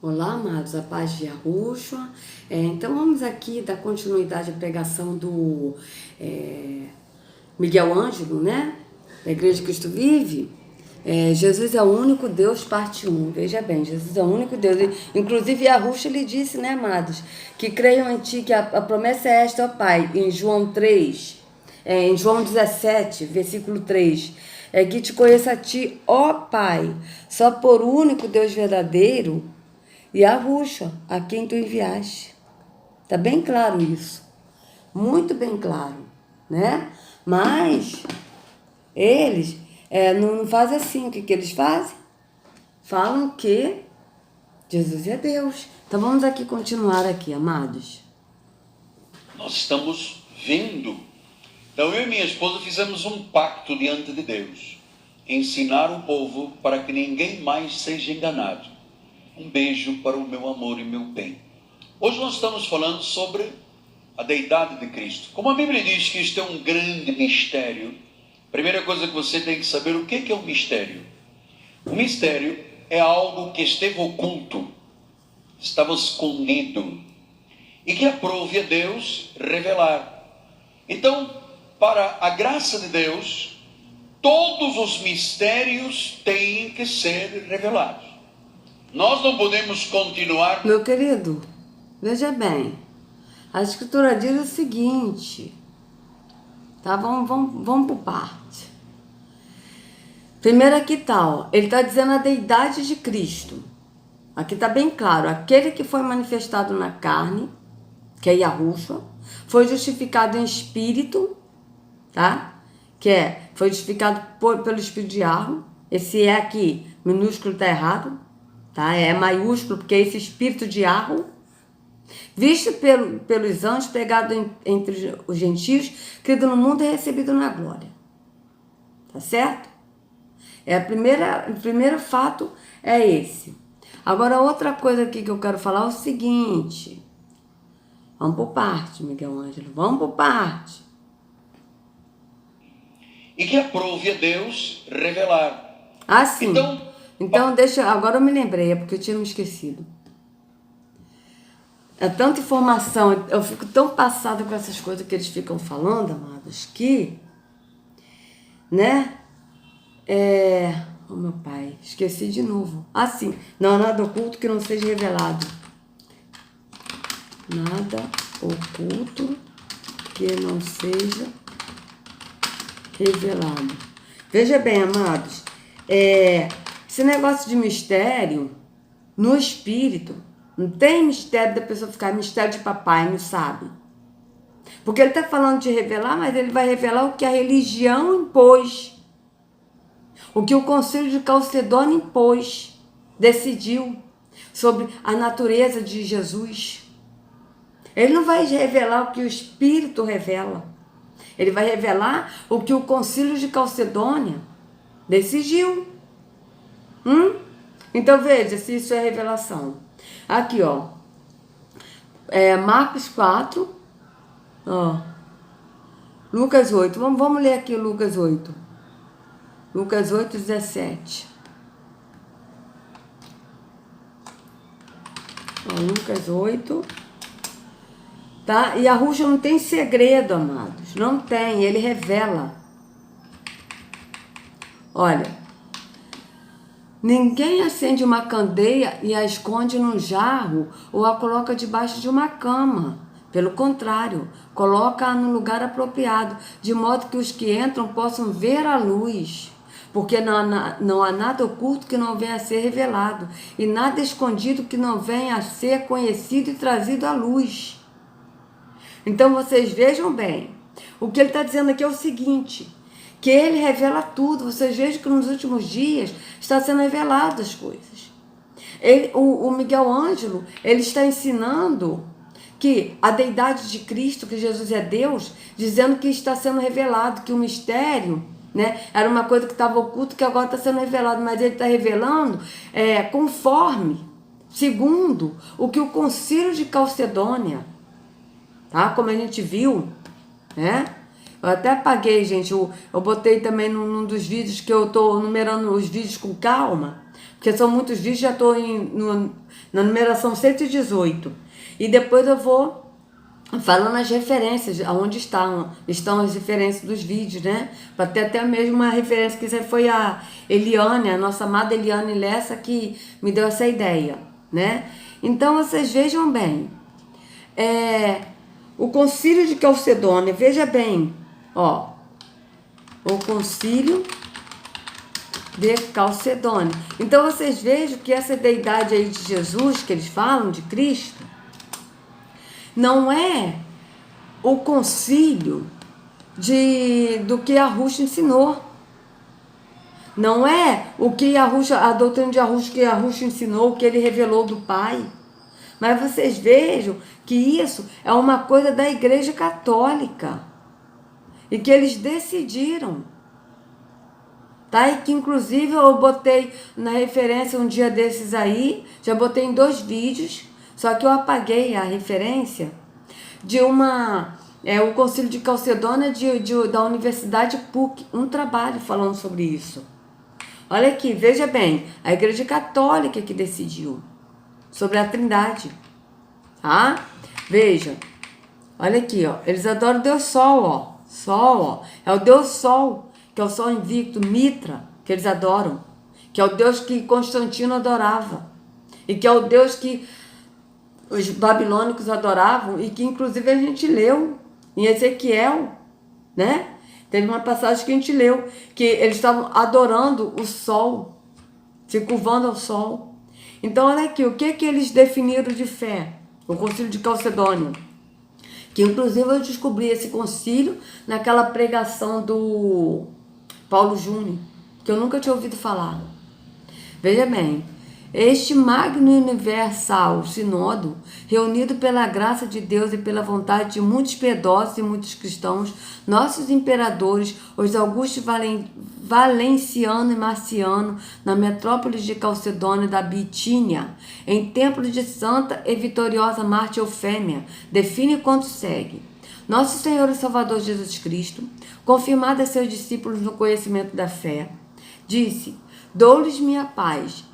Olá, amados, a paz de Yahushua. Então vamos aqui dar continuidade à pregação do Miguel Ângelo, né? Da Igreja de Cristo Vive. Jesus é o único Deus, parte 1. Veja bem, Jesus é o único Deus. Inclusive, Yahushua lhe disse, né, amados? Que creiam em ti, que a promessa é esta, ó Pai, em João 3, em João 17, versículo 3. Que te conheça a ti, ó Pai, só por único Deus verdadeiro, e Yahushua, a quem tu enviaste. Tá bem claro isso. Muito bem claro, né? Mas eles não fazem assim. O que eles fazem? Falam que Jesus é Deus. Então vamos aqui continuar aqui, amados. Nós estamos vendo. Então eu e minha esposa fizemos um pacto diante de Deus. Ensinar o povo para que ninguém mais seja enganado. Um beijo para o meu amor e meu bem. Hoje nós estamos falando sobre a deidade de Cristo. Como a Bíblia diz que isto é um grande mistério, a primeira coisa que você tem que saber, o que é um mistério? O mistério é algo que esteve oculto, estava escondido, e que aprove a Deus revelar. Então, para a graça de Deus, todos os mistérios têm que ser revelados. Nós não podemos continuar... Meu querido, veja bem, a Escritura diz o seguinte, tá? Vamos por parte. Primeiro aqui está, ó, ele está dizendo a deidade de Cristo. Aqui está bem claro, aquele que foi manifestado na carne, que é Yahushua, foi justificado em espírito, tá? Foi justificado pelo espírito de Yahweh. Esse aqui, minúsculo, está errado. Tá? É maiúsculo, porque é esse espírito de Yahweh, visto pelos anjos, pregado entre os gentios, criado no mundo e recebido na glória. Tá certo? O primeiro fato é esse. Agora, outra coisa aqui que eu quero falar é o seguinte. Vamos por parte, Miguel Ângelo. Vamos por parte. E que aprove a Deus revelar. Ah, sim. Então, agora eu me lembrei, é porque eu tinha me esquecido. É tanta informação, eu fico tão passada com essas coisas que eles ficam falando, amados, que, né? Oh, meu pai, esqueci de novo. Ah, sim. Não há nada oculto que não seja revelado. Nada oculto que não seja revelado. Veja bem, amados, esse negócio de mistério, no espírito, não tem mistério da pessoa ficar mistério de papai, não sabe. Porque ele está falando de revelar, mas ele vai revelar o que a religião impôs. O que o Concílio de Calcedônia impôs, decidiu sobre a natureza de Jesus. Ele não vai revelar o que o Espírito revela. Ele vai revelar o que o Concílio de Calcedônia decidiu. Então veja se isso é revelação. Aqui, ó. Marcos 4. Ó. Lucas 8. Vamos ler aqui Lucas 8. Lucas 8, 17. Ó, Lucas 8. Tá? E Yahushua não tem segredo, amados. Não tem. Ele revela. Olha. Ninguém acende uma candeia e a esconde num jarro ou a coloca debaixo de uma cama. Pelo contrário, coloca-a no lugar apropriado, de modo que os que entram possam ver a luz. Porque não há nada oculto que não venha a ser revelado, e nada escondido que não venha a ser conhecido e trazido à luz. Então vocês vejam bem, o que ele está dizendo aqui é o seguinte... que ele revela tudo. Vocês vejam que nos últimos dias está sendo revelado as coisas. O Miguel Ângelo, ele está ensinando que a deidade de Cristo, que Jesus é Deus, dizendo que está sendo revelado, que o mistério, né, era uma coisa que estava oculta, que agora está sendo revelado, mas ele está revelando conforme, segundo o que o Concílio de Calcedônia, tá, como a gente viu, né? Eu até apaguei, gente, eu botei também num dos vídeos que eu tô numerando os vídeos com calma, Porque são muitos vídeos, já estou na numeração 118. E depois eu vou falando as referências, aonde estão as referências dos vídeos, né? Para ter até mesmo uma referência, que foi a Eliane, a nossa amada Eliane Lessa, que me deu essa ideia, né? Então, vocês vejam bem, o Concílio de Calcedônia, veja bem, ó, o Concílio de Calcedônia. Então, vocês vejam que essa deidade aí de Jesus, que eles falam, de Cristo, não é o concílio do que Arrucho ensinou. Não é o que a doutrina de Arrucho, que Arrucho ensinou, o que ele revelou do Pai. Mas vocês vejam que isso é uma coisa da Igreja Católica. E que eles decidiram. Tá? E que inclusive eu botei na referência um dia desses aí, já botei em 2 vídeos, só que eu apaguei a referência de o Concílio de Calcedônia da Universidade PUC, um trabalho falando sobre isso. Olha aqui, veja bem, a Igreja Católica que decidiu sobre a Trindade, tá? Veja, olha aqui, ó, eles adoram o Deus Sol, ó, Sol, ó, é o Deus Sol, que é o Sol invicto, Mitra, que eles adoram, que é o Deus que Constantino adorava, e que é o Deus que os babilônicos adoravam, e que inclusive a gente leu em Ezequiel, né? Teve uma passagem que a gente leu, que eles estavam adorando o sol, se curvando ao sol. Então, olha aqui, o que eles definiram de fé? O Concílio de Calcedônia. Que inclusive eu descobri esse concílio naquela pregação do Paulo Júnior, que eu nunca tinha ouvido falar. Veja bem, este magno e universal sinodo, reunido pela graça de Deus e pela vontade de muitos piedosos e muitos cristãos, nossos imperadores, os Augustos Valenciano e Marciano, na metrópole de Calcedônia da Bitínia, em templo de santa e vitoriosa Marte Eufêmia, define quanto segue. Nosso Senhor e Salvador Jesus Cristo, confirmado a seus discípulos no conhecimento da fé, disse: dou-lhes minha paz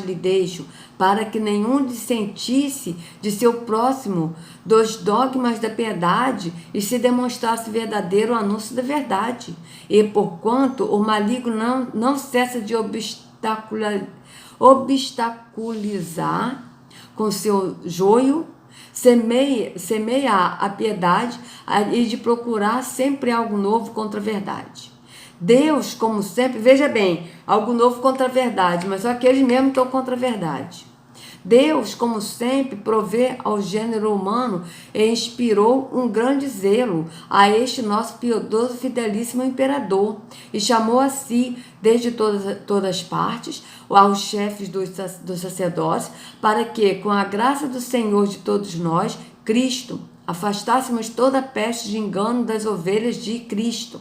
lhe deixo, para que nenhum dissentisse de seu próximo dos dogmas da piedade e se demonstrasse verdadeiro o anúncio da verdade. E porquanto o maligno não cessa de obstaculizar com seu joio, semeia a piedade e de procurar sempre algo novo contra a verdade. Deus, como sempre, veja bem, algo novo contra a verdade, mas só que eles mesmos estão contra a verdade. Deus, como sempre, provê ao gênero humano e inspirou um grande zelo a este nosso piedoso e fidelíssimo imperador, e chamou a si, desde todas as partes, aos chefes dos sacerdotes, para que, com a graça do Senhor de todos nós, Cristo, afastássemos toda a peste de engano das ovelhas de Cristo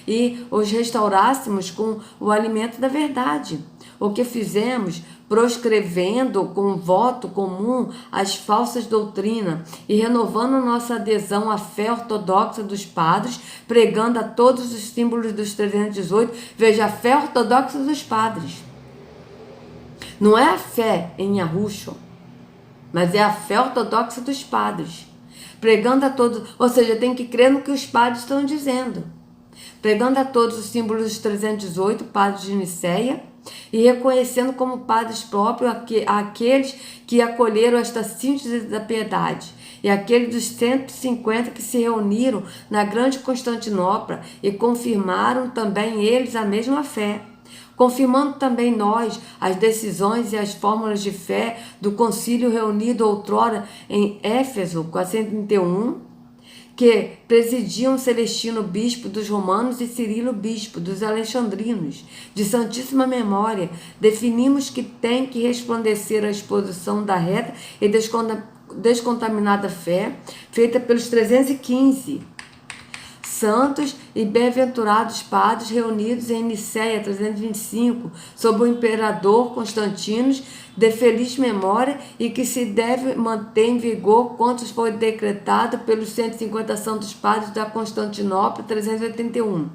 e os restaurássemos com o alimento da verdade. O que fizemos, proscrevendo com voto comum as falsas doutrinas e renovando nossa adesão à fé ortodoxa dos padres, pregando a todos os símbolos dos 318, veja, a fé ortodoxa dos padres. Não é a fé em Arrucho, mas é a fé ortodoxa dos padres. Pregando a todos, ou seja, tem que crer no que os padres estão dizendo. Pregando a todos os símbolos dos 318, padres de Nicéia, e reconhecendo como padres próprios aqueles que acolheram esta síntese da piedade, e aqueles dos 150 que se reuniram na grande Constantinopla e confirmaram também eles a mesma fé. Confirmando também nós as decisões e as fórmulas de fé do concílio reunido outrora em Éfeso, 431, que presidiam Celestino, bispo dos romanos, e Cirilo, bispo dos alexandrinos, de santíssima memória, definimos que tem que resplandecer a exposição da reta e descontaminada fé, feita pelos 315 santos e bem-aventurados padres reunidos em Nicéia 325, sob o imperador Constantino, de feliz memória, e que se deve manter em vigor quanto foi decretado pelos 150 santos padres da Constantinopla 381.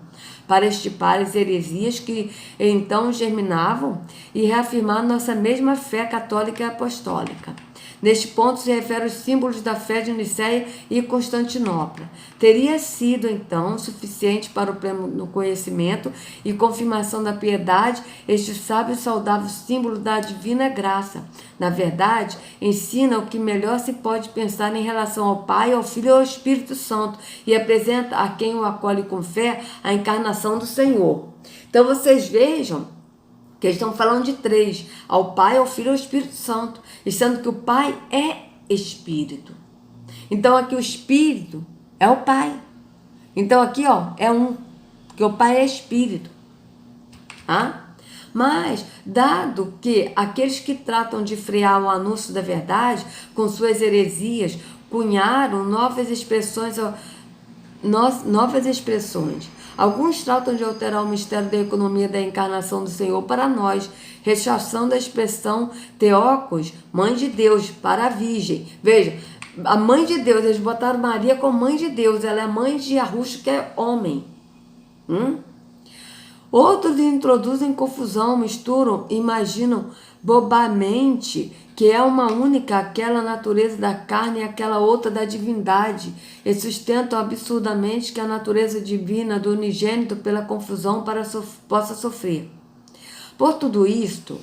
para extirpar as heresias que então germinavam e reafirmar nossa mesma fé católica e apostólica. Neste ponto se refere aos símbolos da fé de Nicéia e Constantinopla. Teria sido, então, suficiente para o pleno conhecimento e confirmação da piedade este sábio e saudável símbolo da divina graça. Na verdade, ensina o que melhor se pode pensar em relação ao Pai, ao Filho e ao Espírito Santo e apresenta a quem o acolhe com fé a encarnação do Senhor. Então vocês vejam que eles estão falando de três: ao Pai, ao Filho e ao Espírito Santo, e sendo que o Pai é Espírito. Então aqui o Espírito é o Pai. Então aqui é um, porque o Pai é Espírito. Mas, dado que aqueles que tratam de frear o anúncio da verdade com suas heresias cunharam novas expressões. Alguns tratam de alterar o mistério da economia da encarnação do Senhor para nós, rechaçando a expressão Theotokos, mãe de Deus, para a Virgem. Veja, a mãe de Deus, eles botaram Maria como mãe de Deus, ela é mãe de Yahushua, que é homem. Outros introduzem confusão, misturam, imaginam bobamente que é uma única aquela natureza da carne e aquela outra da divindade, e sustentam absurdamente que a natureza divina do unigênito pela confusão possa sofrer. Por tudo isto,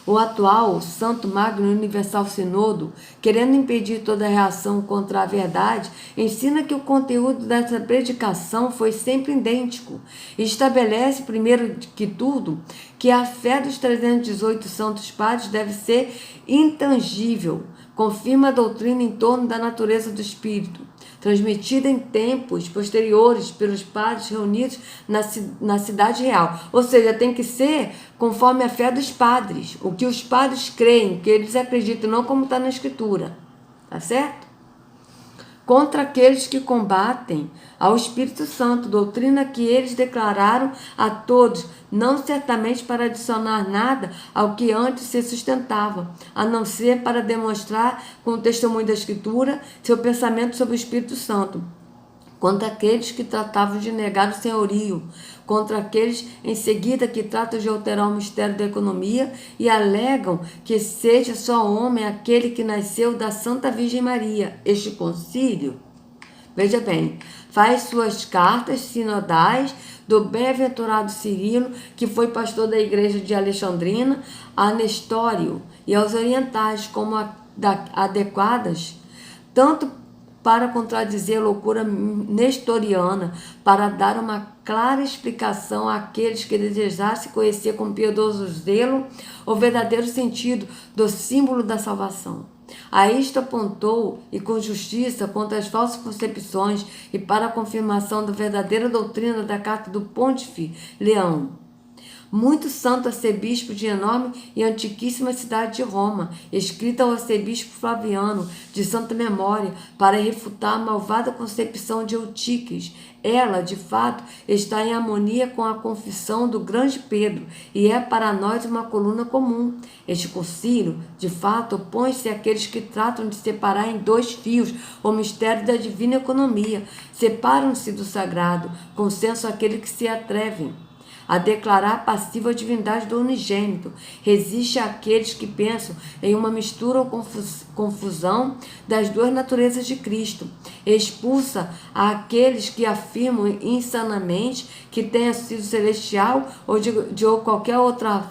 o atual Santo Magno Universal Sínodo, querendo impedir toda reação contra a verdade, ensina que o conteúdo dessa predicação foi sempre idêntico e estabelece, primeiro que tudo, que a fé dos 318 Santos Padres deve ser intangível, confirma a doutrina em torno da natureza do Espírito, transmitida em tempos posteriores pelos padres reunidos na cidade real. Ou seja, tem que ser conforme a fé dos padres, o que os padres creem, que eles acreditam, não como está na Escritura. Tá certo? Contra aqueles que combatem ao Espírito Santo, doutrina que eles declararam a todos, não certamente para adicionar nada ao que antes se sustentava, a não ser para demonstrar com o testemunho da Escritura seu pensamento sobre o Espírito Santo. Contra aqueles que tratavam de negar o senhorio, contra aqueles em seguida que tratam de alterar o mistério da economia e alegam que seja só homem aquele que nasceu da Santa Virgem Maria. Este concílio, veja bem, faz suas cartas sinodais do bem-aventurado Cirilo, que foi pastor da igreja de Alexandrina, a Nestório e aos orientais como adequadas, tanto para contradizer a loucura nestoriana, para dar uma clara explicação àqueles que desejassem conhecer com piedoso zelo o verdadeiro sentido do símbolo da salvação. A isto apontou, e com justiça, contra as falsas concepções e para a confirmação da verdadeira doutrina da carta do Pontífice Leão, muito santo arcebispo de enorme e antiquíssima cidade de Roma, escrita ao arcebispo Flaviano, de santa memória, para refutar a malvada concepção de Eutíquides. Ela, de fato, está em harmonia com a confissão do grande Pedro e é para nós uma coluna comum. Este concílio, de fato, opõe-se àqueles que tratam de separar em dois fios o mistério da divina economia. Separam-se do sagrado, consenso àqueles que se atrevem a declarar passiva a divindade do unigênito. Resiste àqueles que pensam em uma mistura ou confusão das duas naturezas de Cristo. Expulsa àqueles que afirmam insanamente que tenha sido celestial ou de qualquer outra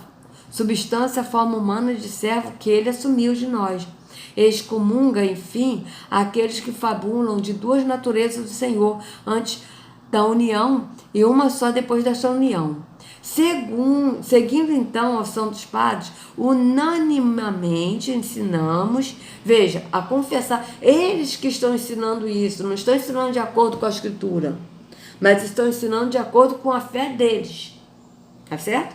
substância, forma humana de servo que ele assumiu de nós. Excomunga, enfim, àqueles que fabulam de duas naturezas do Senhor antes da união e uma só depois dessa união. Seguindo então aos Santos Padres, unanimamente ensinamos, veja, a confessar. Eles que estão ensinando isso, não estão ensinando de acordo com a Escritura, mas estão ensinando de acordo com a fé deles. Tá certo?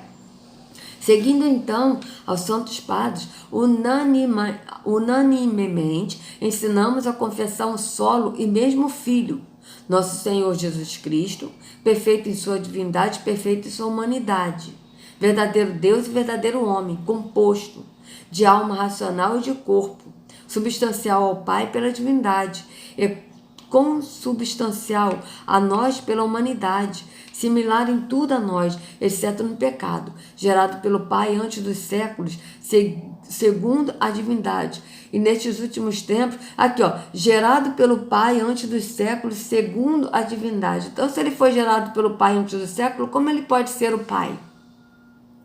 Seguindo então aos Santos Padres, unanimemente ensinamos a confessar um solo e mesmo Filho, nosso Senhor Jesus Cristo, perfeito em sua divindade, perfeito em sua humanidade, verdadeiro Deus e verdadeiro homem, composto de alma racional e de corpo, substancial ao Pai pela divindade e consubstancial a nós pela humanidade, similar em tudo a nós, exceto no pecado, gerado pelo Pai antes dos séculos, segundo a divindade. E nestes últimos tempos, aqui ó, gerado pelo Pai antes dos séculos, segundo a divindade. Então, se ele foi gerado pelo Pai antes do século, como ele pode ser o Pai?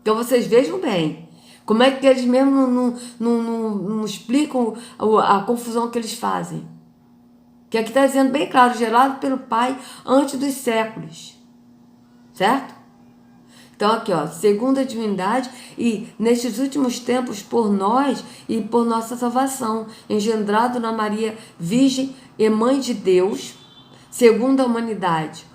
Então, vocês vejam bem. Como é que eles mesmo não explicam a confusão que eles fazem? Que aqui está dizendo bem claro, gerado pelo Pai antes dos séculos. Certo? Então aqui ó, segundo a divindade e nestes últimos tempos por nós e por nossa salvação, engendrado na Maria Virgem e Mãe de Deus, segundo a humanidade,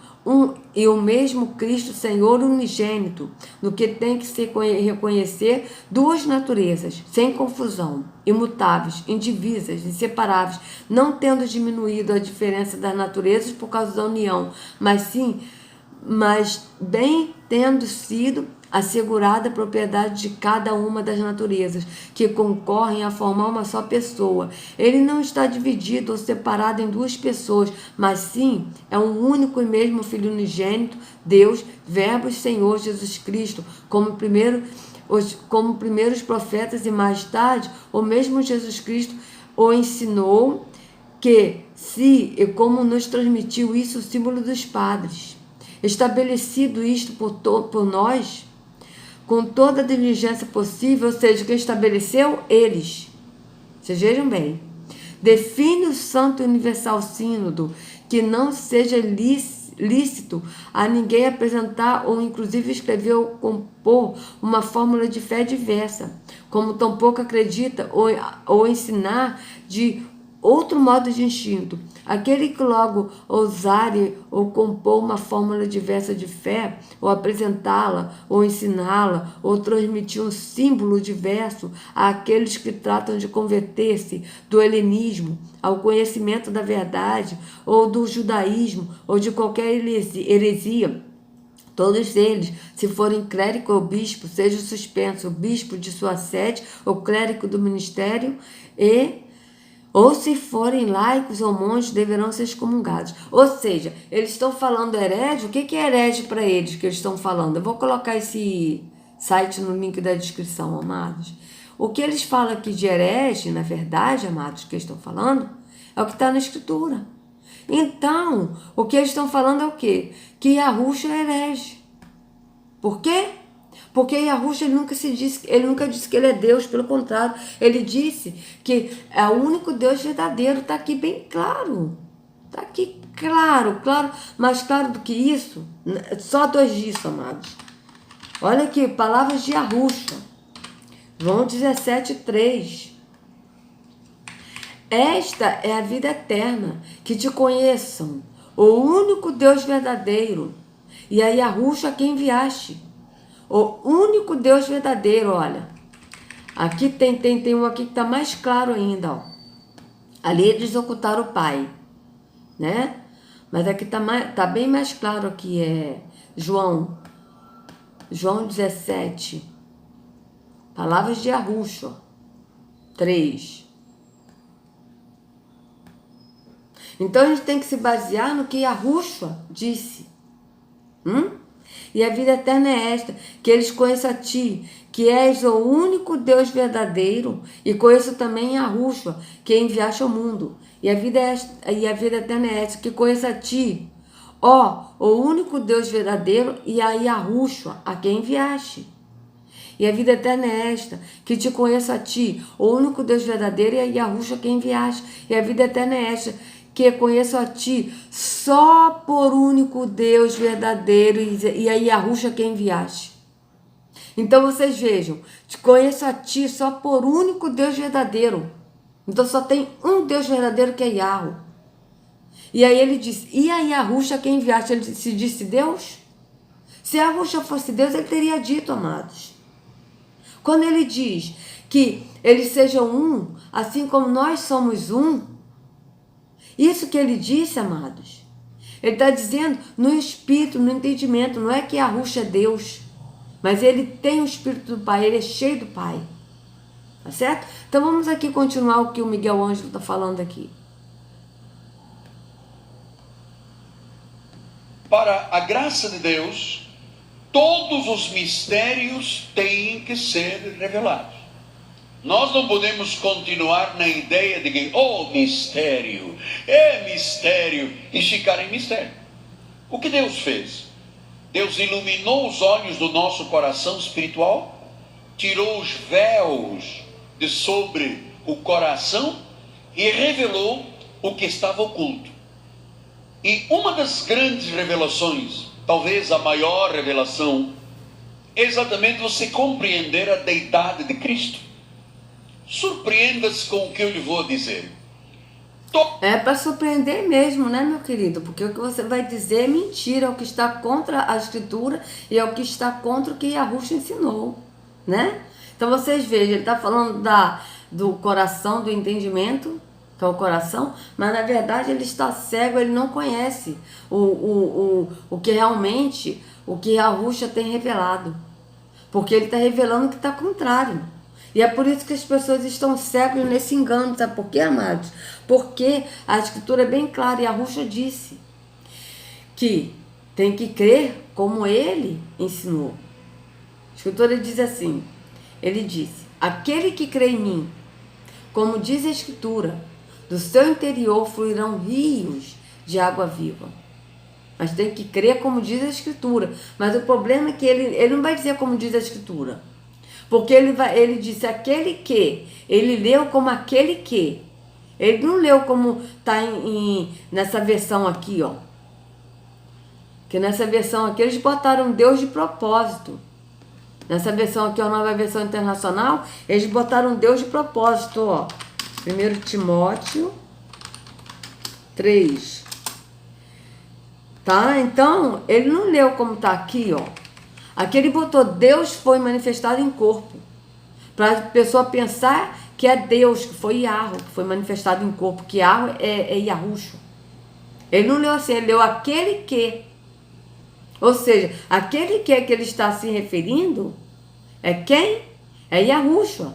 e o mesmo Cristo Senhor unigênito, no que tem que se reconhecer duas naturezas, sem confusão, imutáveis, indivisas, inseparáveis, não tendo diminuído a diferença das naturezas por causa da união, mas bem tendo sido assegurada a propriedade de cada uma das naturezas, que concorrem a formar uma só pessoa. Ele não está dividido ou separado em duas pessoas, mas sim é um único e mesmo Filho unigênito, Deus, Verbo e Senhor Jesus Cristo, como primeiros profetas e mais tarde, o mesmo Jesus Cristo o ensinou que e como nos transmitiu isso o símbolo dos padres. Estabelecido isto por nós, com toda a diligência possível, ou seja, quem estabeleceu? Eles. Vocês vejam bem. Define o Santo Universal Sínodo que não seja lícito a ninguém apresentar ou inclusive escrever ou compor uma fórmula de fé diversa, como tampouco acredita ou ensinar de outro modo de instinto. Aquele que logo ousare ou compor uma fórmula diversa de fé, ou apresentá-la, ou ensiná-la, ou transmitir um símbolo diverso àqueles que tratam de converter-se do helenismo ao conhecimento da verdade, ou do judaísmo, ou de qualquer heresia, todos eles, se forem clérigo ou bispo, seja suspenso o bispo de sua sede, ou clérigo do ministério, ou se forem laicos ou monges, deverão ser excomungados. Ou seja, eles estão falando herege. O que é herege para eles que eles estão falando? Eu vou colocar esse site no link da descrição, amados. O que eles falam aqui de herege, na verdade, amados, que eles estão falando, é o que está na Escritura. Então, o que eles estão falando é o quê? Que Yahushua é herege. Por quê? Porque Yahushua ele nunca disse que ele é Deus, pelo contrário, ele disse que é o único Deus verdadeiro. Está aqui bem claro. Está aqui claro, mais claro do que isso, só dois disso, amados. Olha aqui, palavras de Yahushua, João 17:3. Esta é a vida eterna, que te conheçam, o único Deus verdadeiro, e a Yahushua quem enviaste. O único Deus verdadeiro, olha. Aqui tem um aqui que está mais claro ainda, ó. Ali eles ocultaram o Pai, né? Mas aqui tá bem mais claro aqui, João 17. Palavras de Yahushua 3. Então a gente tem que se basear no que Yahushua disse. E a vida eterna é esta, que eles conheçam a ti, que és o único Deus verdadeiro, e conheçam também Yahushua, que enviaste ao mundo. E a vida eterna é esta, que conheça a ti, o único Deus verdadeiro, e a Yahushua, a quem enviaste. E a vida eterna é esta, que te conheça a ti, o único Deus verdadeiro, e a Yahushua, a quem enviaste. E a vida eterna é esta, que conheço a ti só por único Deus verdadeiro, e a Yahushua quem enviaste. Então vocês vejam, te conheço a ti só por único Deus verdadeiro. Então só tem um Deus verdadeiro, que é Yahu. E aí ele diz, e a Yahushua quem enviaste? Ele se disse Deus? Se a Yahushua fosse Deus, ele teria dito, amados. Quando ele diz que eles sejam um, assim como nós somos um, isso que ele disse, amados, ele está dizendo no espírito, no entendimento. Não é que Yahushua é Deus, mas ele tem o espírito do Pai, ele é cheio do Pai. Tá certo? Então vamos aqui continuar o que o Miguel Ângelo está falando aqui. para a graça de Deus, todos os mistérios têm que ser revelados. Nós não podemos continuar na ideia de que, mistério, é mistério, e ficar em mistério. O que Deus fez? Deus iluminou os olhos do nosso coração espiritual, tirou os véus de sobre o coração e revelou o que estava oculto. E uma das grandes revelações, talvez a maior revelação, é exatamente você compreender a deidade de Cristo. Surpreenda-se com o que eu lhe vou dizer. É para surpreender mesmo, né, meu querido? Porque o que você vai dizer é mentira, é o que está contra a Escritura e é o que está contra o que Yahushua ensinou, né? Então vocês vejam, ele está falando do coração, do entendimento, que é o coração, mas na verdade ele está cego, ele não conhece o que realmente, o que Yahushua tem revelado. Porque ele está revelando o que está contrário. E é por isso que as pessoas estão cegas nesse engano, sabe por quê, amados? Porque a Escritura é bem clara, e Yahushua disse que tem que crer como ele ensinou. A Escritura diz assim, ele disse, aquele que crê em mim, como diz a Escritura, do seu interior fluirão rios de água viva. Mas tem que crer como diz a Escritura. Mas o problema é que ele não vai dizer como diz a Escritura. Porque ele disse aquele que, ele leu como aquele que. Ele não leu como está nessa versão aqui, ó. Que nessa versão aqui eles botaram Deus de propósito. Nessa versão aqui, a nova versão internacional, eles botaram Deus de propósito, ó. 1 Timóteo 3. Tá? Então, ele não leu como está aqui, ó. Aqui ele botou Deus foi manifestado em corpo. Para a pessoa pensar que é Deus, que foi Yahweh, que foi manifestado em corpo. Que Yahweh é Yahushua. Ele não leu assim, ele leu aquele que. Ou seja, aquele que ele está se referindo é quem? É Yahushua.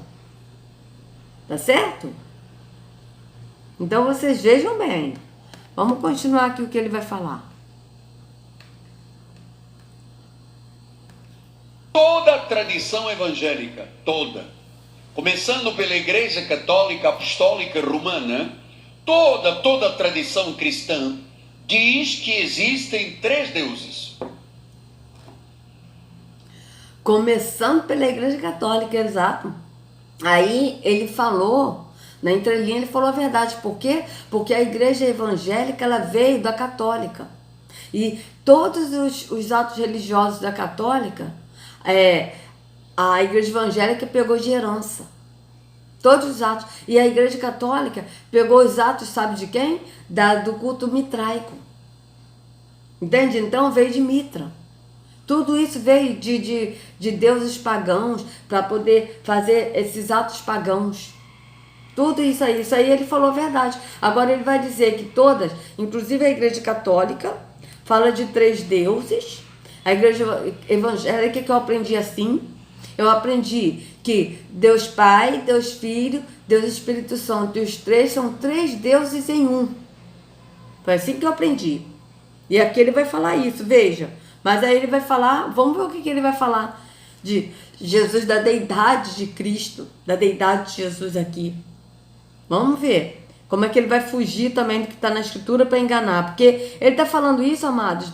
Tá certo? Então vocês vejam bem. Vamos continuar aqui o que ele vai falar. Toda a tradição evangélica, toda, começando pela Igreja Católica Apostólica Romana, toda a tradição cristã diz que existem 3 deuses. Começando pela Igreja Católica, exato. Aí ele falou, na entrelinha ele falou a verdade. Por quê? Porque a Igreja Evangélica ela veio da Católica. E todos os atos religiosos da Católica, a Igreja Evangélica pegou de herança. Todos os atos. E a Igreja Católica pegou os atos, sabe de quem? Do culto mitraico. Entende? Então veio de Mitra. Tudo isso veio de deuses pagãos para poder fazer esses atos pagãos. Tudo isso aí ele falou a verdade. Agora ele vai dizer que todas, inclusive a Igreja Católica, fala de 3 deuses. A Igreja Evangélica que eu aprendi assim, eu aprendi que Deus Pai, Deus Filho, Deus Espírito Santo, e os 3 são 3 deuses em um. Foi assim que eu aprendi. E aqui ele vai falar isso, veja. Mas aí ele vai falar, vamos ver o que ele vai falar de Jesus, da deidade de Cristo, da deidade de Jesus aqui. Vamos ver como é que ele vai fugir também do que está na Escritura para enganar. Porque ele está falando isso, amados,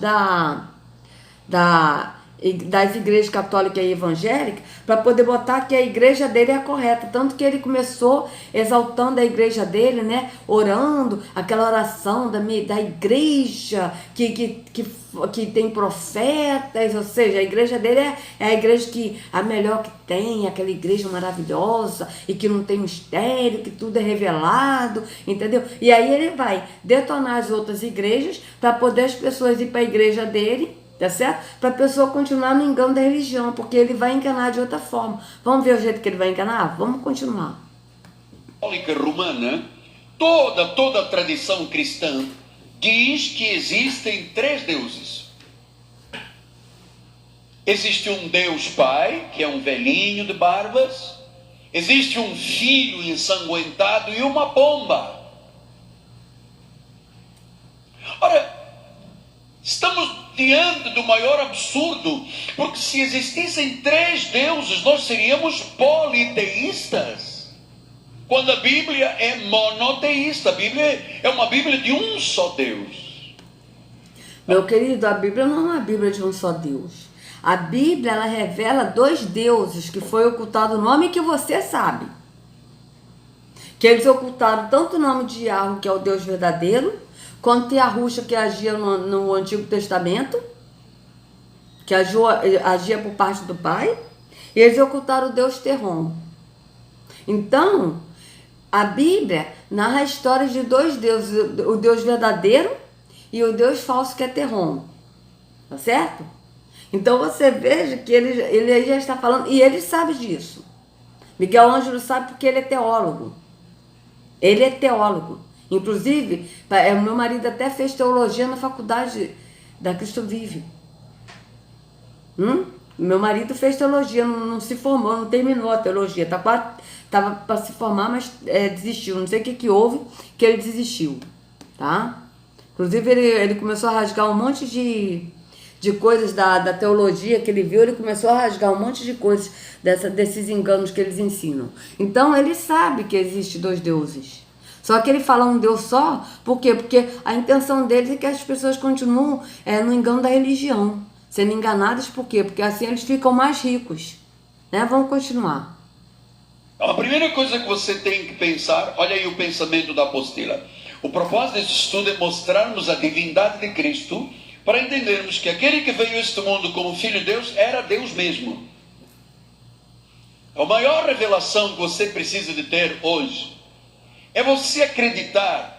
das igrejas católicas e evangélicas, para poder botar que a igreja dele é a correta. Tanto que ele começou exaltando a igreja dele, né? Orando, aquela oração da igreja que tem profetas, ou seja, a igreja dele é a igreja a melhor que tem, aquela igreja maravilhosa e que não tem mistério, que tudo é revelado, entendeu? E aí ele vai detonar as outras igrejas para poder as pessoas ir para a igreja dele, tá certo? Para a pessoa continuar no engano da religião, porque ele vai enganar de outra forma. Vamos ver o jeito que ele vai enganar? Vamos continuar. Católica Romana, toda a tradição cristã diz que existem 3 deuses. Existe um Deus Pai, que é um velhinho de barbas. Existe um filho ensanguentado e uma pomba. Ora, estamos diante do maior absurdo, porque se existissem 3 deuses, nós seríamos politeístas. Quando a Bíblia é monoteísta, a Bíblia é uma Bíblia de um só Deus. Meu querido, a Bíblia não é uma Bíblia de um só Deus. A Bíblia, ela revela 2 deuses que foi ocultado o nome que você sabe. Que eles ocultaram tanto o nome de Yahweh, que é o Deus verdadeiro, quanto Yahushua, que agia no Antigo Testamento, que agia por parte do Pai, e eles ocultaram o Deus Terrom. Então, a Bíblia narra a história de 2 deuses, o Deus verdadeiro e o Deus falso, que é Terrom. Tá certo? Então você veja que ele já está falando, e ele sabe disso. Miguel Ângelo sabe porque ele é teólogo. Ele é teólogo. Inclusive, o meu marido até fez teologia na faculdade da Cristo Vive. Meu marido fez teologia, não se formou, não terminou a teologia. Estava para se formar, mas desistiu. Não sei o que houve, que ele desistiu. Tá? Inclusive, ele começou a rasgar um monte de coisas da teologia que ele viu. Ele começou a rasgar um monte de coisas desses enganos que eles ensinam. Então, ele sabe que existe 2 deuses. Só que ele fala um Deus só, por quê? Porque a intenção deles é que as pessoas continuem no engano da religião, sendo enganadas. Por quê? Porque assim eles ficam mais ricos. Né? Vamos continuar. A primeira coisa que você tem que pensar, olha aí o pensamento da apostila. O propósito desse estudo é mostrarmos a divindade de Cristo, para entendermos que aquele que veio a este mundo como Filho de Deus era Deus mesmo. A maior revelação que você precisa de ter hoje é você acreditar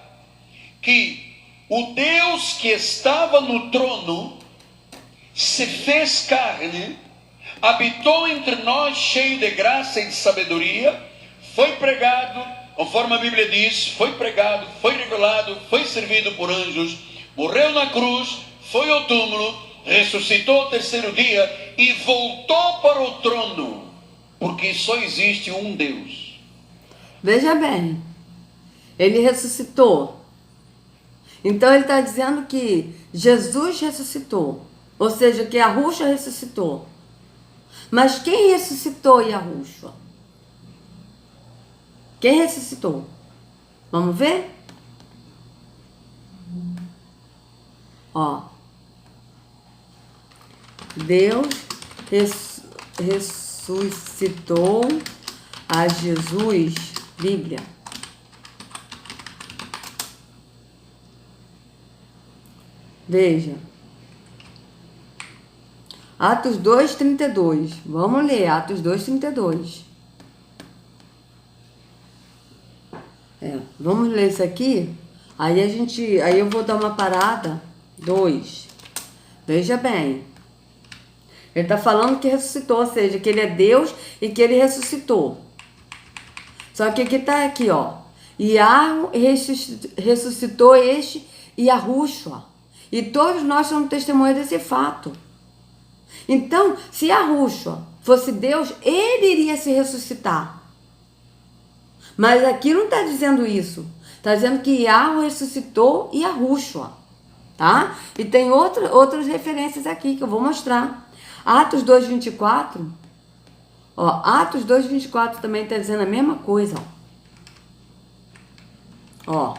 que o Deus que estava no trono se fez carne, habitou entre nós cheio de graça e de sabedoria, foi pregado, conforme a Bíblia diz, foi pregado, foi revelado, foi servido por anjos, morreu na cruz, foi ao túmulo, ressuscitou ao 3º dia e voltou para o trono, porque só existe um Deus. Veja bem, ele ressuscitou. Então ele está dizendo que Jesus ressuscitou, ou seja, que Yahushua ressuscitou. Mas quem ressuscitou Yahushua? Quem ressuscitou? Vamos ver? Ó. Deus ressuscitou a Jesus. Bíblia. Veja. Atos 2:32. Vamos ler Atos 2:32. Vamos ler isso aqui. Aí eu vou dar uma parada. 2. Veja bem. Ele está falando que ressuscitou, ou seja, que ele é Deus e que ele ressuscitou. Só que aqui, ó. Yahweh ressuscitou este Yahushua. E todos nós somos testemunhas desse fato. Então, se Yahushua fosse Deus, ele iria se ressuscitar. Mas aqui não está dizendo isso. Está dizendo que Yahweh ressuscitou Yahushua. Tá? E tem outras referências aqui que eu vou mostrar. Atos 2:24. Ó, Atos 2:24 também está dizendo a mesma coisa. Ó.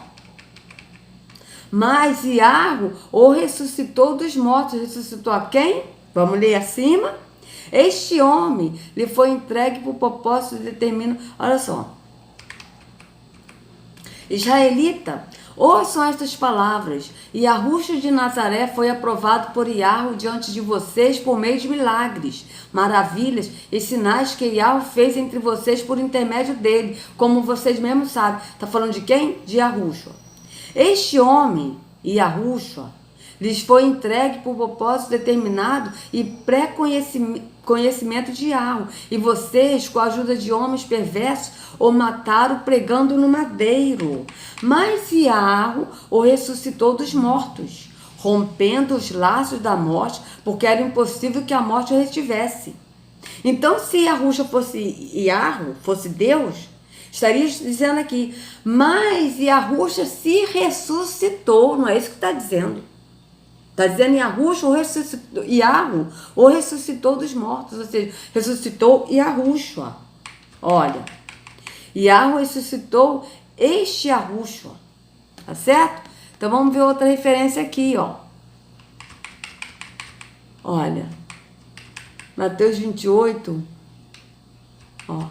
Mas Yahweh o ressuscitou dos mortos. Ressuscitou a quem? Vamos ler acima. Este homem lhe foi entregue por propósito determinado. Olha só. Israelita, ouçam estas palavras. Yahushua de Nazaré foi aprovado por Yahweh diante de vocês por meio de milagres, maravilhas e sinais que Yahweh fez entre vocês por intermédio dele, como vocês mesmos sabem. Está falando de quem? De Yahushua. Este homem, Yahushua, lhes foi entregue por propósito determinado e pré-conhecimento de Yahweh. E vocês, com a ajuda de homens perversos, o mataram pregando no madeiro. Mas Yahweh o ressuscitou dos mortos, rompendo os laços da morte, porque era impossível que a morte o retivesse. Então, se Yahushua fosse Yahweh, fosse Deus, estaria dizendo aqui, mas Yahushua se ressuscitou, não é isso que está dizendo. Está dizendo Yahushua ou ressuscitou, Yahu, ou ressuscitou dos mortos, ou seja, ressuscitou Yahushua. Olha, Yahu ressuscitou este Yahushua, tá certo? Então vamos ver outra referência aqui, ó. Olha, Mateus 28, ó.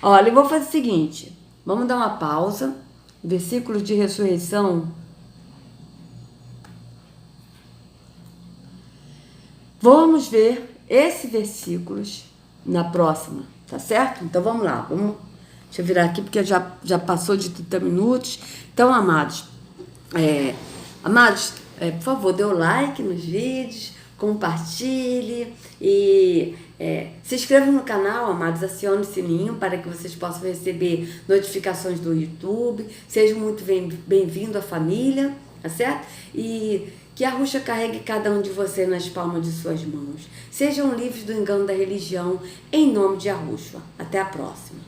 Olha, eu vou fazer o seguinte, vamos dar uma pausa, versículos de ressurreição. Vamos ver esses versículos na próxima, tá certo? Então vamos lá, deixa eu virar aqui porque já passou de 30 minutos. Então, amados, por favor, dê o like nos vídeos, compartilhe e se inscreva no canal, amados, acione o sininho para que vocês possam receber notificações do YouTube. Sejam muito bem-vindo à família, tá certo? E que a Yahushua carregue cada um de vocês nas palmas de suas mãos. Sejam livres do engano da religião, em nome de Yahushua. Até a próxima.